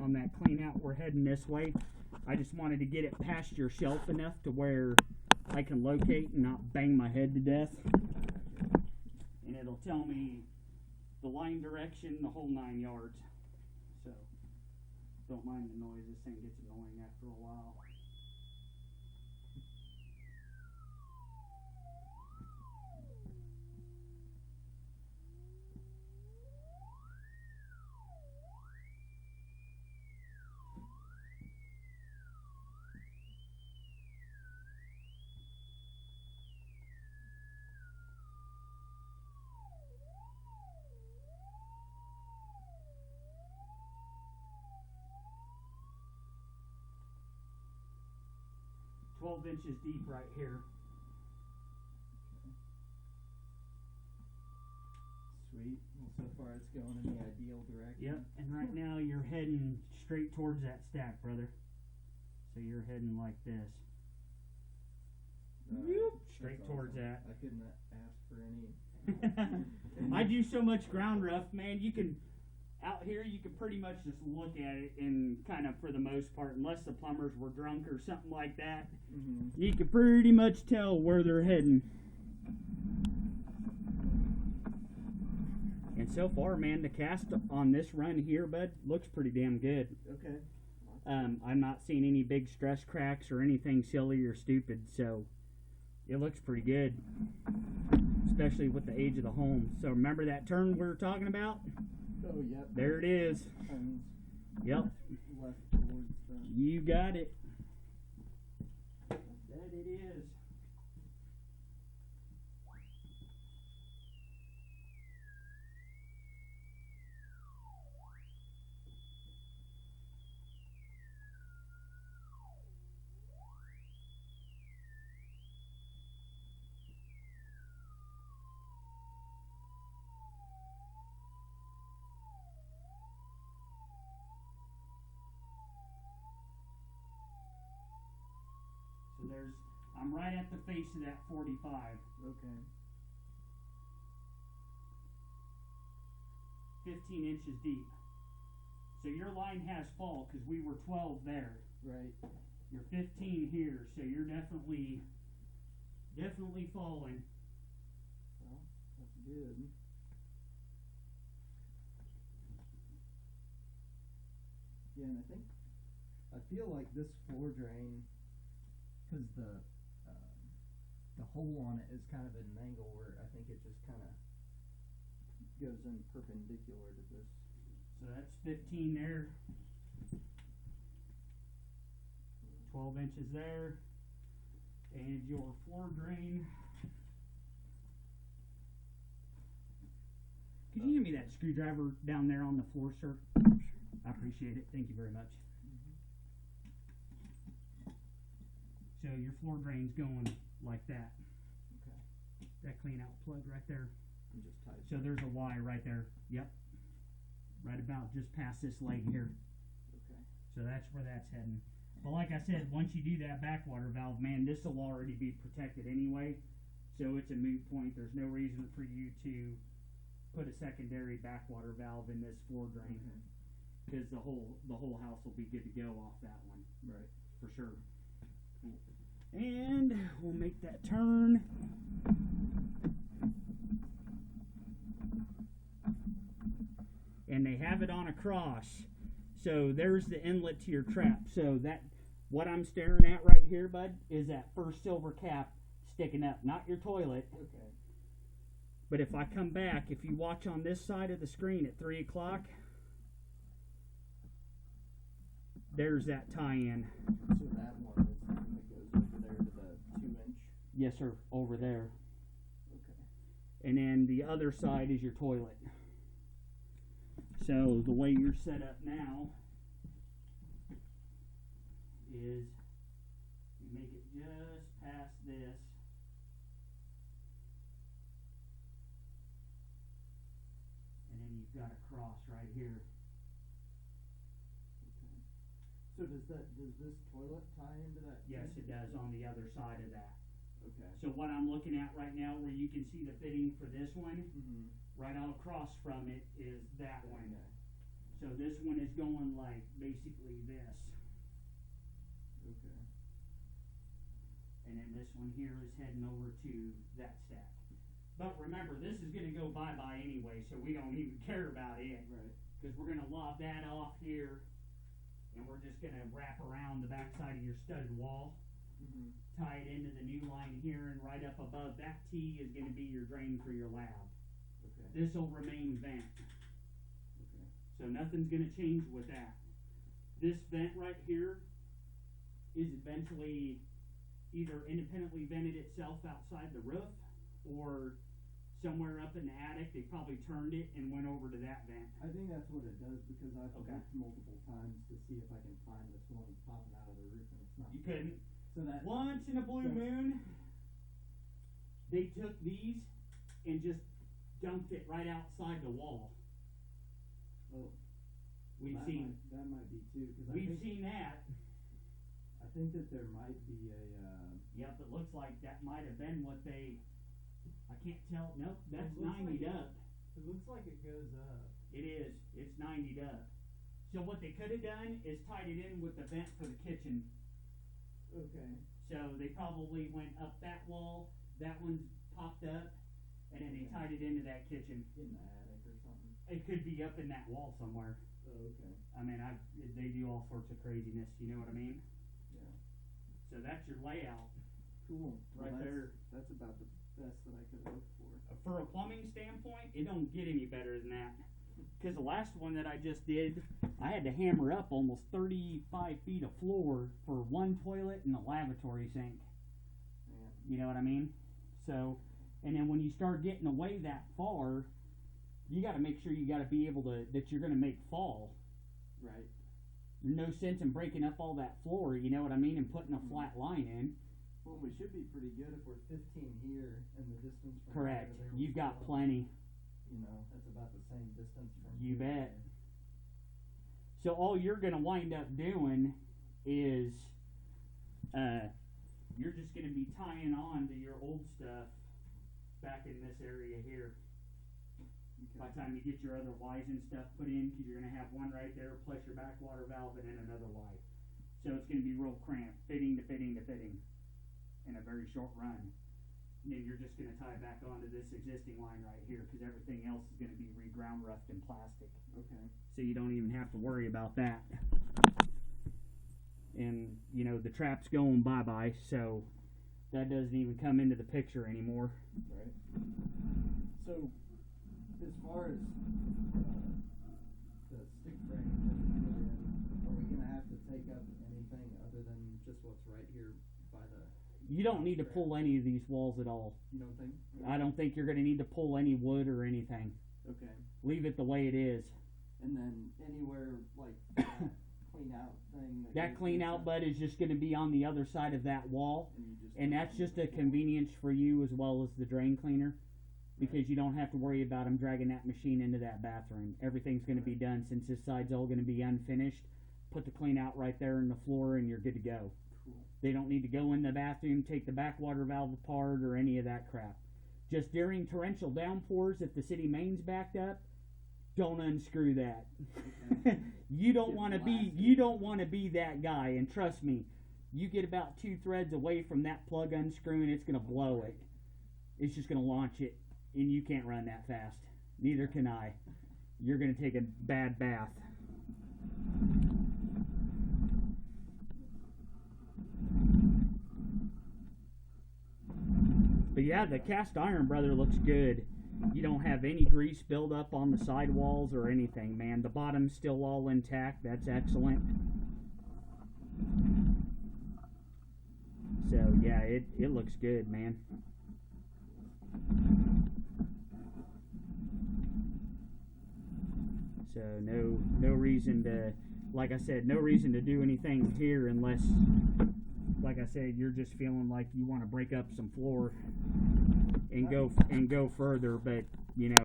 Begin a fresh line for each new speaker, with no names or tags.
on that clean out. We're heading this way. I just wanted to get it past your shelf enough to where I can locate and not bang my head to death. And it'll tell me the line direction, the whole 9 yards. So don't mind the noise. This thing gets annoying after a while. Okay. 12 inches deep right here.
Sweet. Well, so far it's going in the ideal direction.
Yep, and right now you're heading straight towards that stack, brother. So you're heading like this. Straight
That's
towards
awesome.
that.
I couldn't ask for any.
I do so much ground rough, man. You can, out here, you can pretty much just look at it and kind of, for the most part, unless the plumbers were drunk or something like that, you can pretty much tell where they're heading. And so far, man, the cast on this run here, bud, looks pretty damn good.
Okay.
I'm not seeing any big stress cracks or anything silly or stupid, so it looks pretty good, especially with the age of the home. So remember that turn we were talking about?
Oh, yep.
There it is.
Turns
Yep.
left towards the...
You got it. That it is. So I'm right at the face of that 45.
Okay.
15 inches deep. So your line has fall because we were 12 there.
Right.
You're 15 here, so you're definitely falling.
Well, that's good. Yeah, and I feel like this floor drain, because the hole on it is kind of at an angle where I think it just kind of goes in perpendicular to this.
So that's 15 there. 12 inches there. And your floor drain. Could you give me that screwdriver down there on the floor, sir? I appreciate it. Thank you very much. So your floor drain's going like that.
Okay.
That clean out plug right there.
And just tight.
So there's a Y right there. Yep. Right about just past this leg here.
Okay.
So that's where that's heading. But like I said, once you do that backwater valve, man, this will already be protected anyway. So it's a moot point. There's no reason for you to put a secondary backwater valve in this floor drain. Because the whole house will be good to go off that one.
Right.
For sure. And we'll make that turn. And they have it on a cross. So there's the inlet to your trap. So that, what I'm staring at right here, bud, is that first silver cap sticking up, not your toilet.
Okay.
But if I come back, if you watch on this side of the screen at 3 o'clock, there's that tie-in.
So that one is the one that goes over there to the 2-inch.
Yes, sir, over there.
Okay.
And then the other side is your toilet. So the way you're set up now is you make it just past this. And then you've got a cross right here.
Okay. So does this toilet tie into that?
Yes, it does on the other side of that.
Okay.
So what I'm looking at right now, where you can see the fitting for this one,
Mm-hmm.
right out across from it is that one.
Okay.
So So this one is going like basically this.
Okay.
And then this one here is heading over to that stack. But remember, this is going to go bye-bye anyway, so we don't even care about it.
Right.
Because we're going to lob that off here, and we're just going to wrap around the backside of your studded wall,
Mm-hmm.
tie it into the new line here, and right up above that T is going to be your drain for your lab.
Okay.
This will remain vent.
Okay.
So nothing's going to change with that. This vent right here is eventually either independently vented itself outside the roof, or somewhere up in the attic they probably turned it and went over to that vent.
I think that's what it does because I've
Okay.
looked multiple times to see if I can find this one popping out of the roof and it's not.
You couldn't.
So that.
Once in a blue moon, they took these and just dumped it right outside the wall.
Oh.
We've
that
seen
that might be too because
we've seen that.
I think that there might be a.
Yep, it looks like that might have been what they. I can't tell. Nope, that's
It looks
90'd
like
up.
It looks like it goes up.
It is. It's 90'd up. So what they could have done is tied it in with the vent for the kitchen.
Okay.
So they probably went up that wall. That one's popped up, and then they
Okay.
tied it into that kitchen.
In the attic or something.
It could be up in that wall somewhere.
Oh, okay.
I mean, they do all sorts of craziness. You know what I mean?
Yeah.
So that's your layout.
Cool.
Right
that's,
there.
That's about the best that I could hope for.
For a plumbing standpoint, it don't get any better than that. Because the last one that I just did, I had to hammer up almost 35 feet of floor for one toilet and a lavatory sink.
Man.
You know what I mean? So, and then when you start getting away that far, you got to make sure you got to be able to, that you're going to make fall.
Right.
No sense in breaking up all that floor, you know what I mean, and putting a flat line in.
Well, we should be pretty good if we're 15 here and the distance from
Correct.
there to there
You've
was
got
12.
plenty.
You know, that's about the same distance from.
You
here to
bet.
there.
So all you're going to wind up doing is you're just going to be tying on to your old stuff back in this area here. By the time you get your other Ys and stuff put in, because you're going to have one right there, plus your backwater valve, and then another Y. So it's going to be real cramped, fitting to fitting to fitting, in a very short run. And then you're just going to tie it back onto this existing line right here, because everything else is going to be reground roughed in plastic.
Okay.
So you don't even have to worry about that. And, you know, the trap's going bye-bye, so that doesn't even come into the picture anymore.
Right. So, as far as the stick frame that we put in, are we gonna have to take up anything other than just what's right here by the?
You don't need to pull any of these walls at all.
You don't think?
I don't think you're going to need to pull any wood or anything.
Okay.
Leave it the way it is.
And then anywhere like that clean out thing.
That
goes
clean out
inside,
bud is just going to be on the other side of that wall.
And, you just
And
put it
that's
on
just
the
a
floor.
convenience for you as well as the drain cleaner. Because you don't have to worry about them dragging that machine into that bathroom. Everything's going to be done since this side's all going to be unfinished. Put the clean out right there in the floor and you're good to go.
Cool.
They don't need to go in the bathroom, take the backwater valve apart or any of that crap. Just during torrential downpours, if the city main's backed up, don't unscrew that.
Okay.
You don't
Get
want to be that guy, and trust me, you get about 2 threads away from that plug unscrewing, it's going to blow it. It's just going to launch it, and you can't run that fast. Neither can I. You're going to take a bad bath. But yeah, the cast iron, brother, looks good. You don't have any grease buildup on the sidewalls or anything, man. The bottom's still all intact. That's excellent. So yeah, it looks good, man. So no reason to, like I said, no reason to do anything here unless, like I said, you're just feeling like you want to break up some floor and go further. But you know.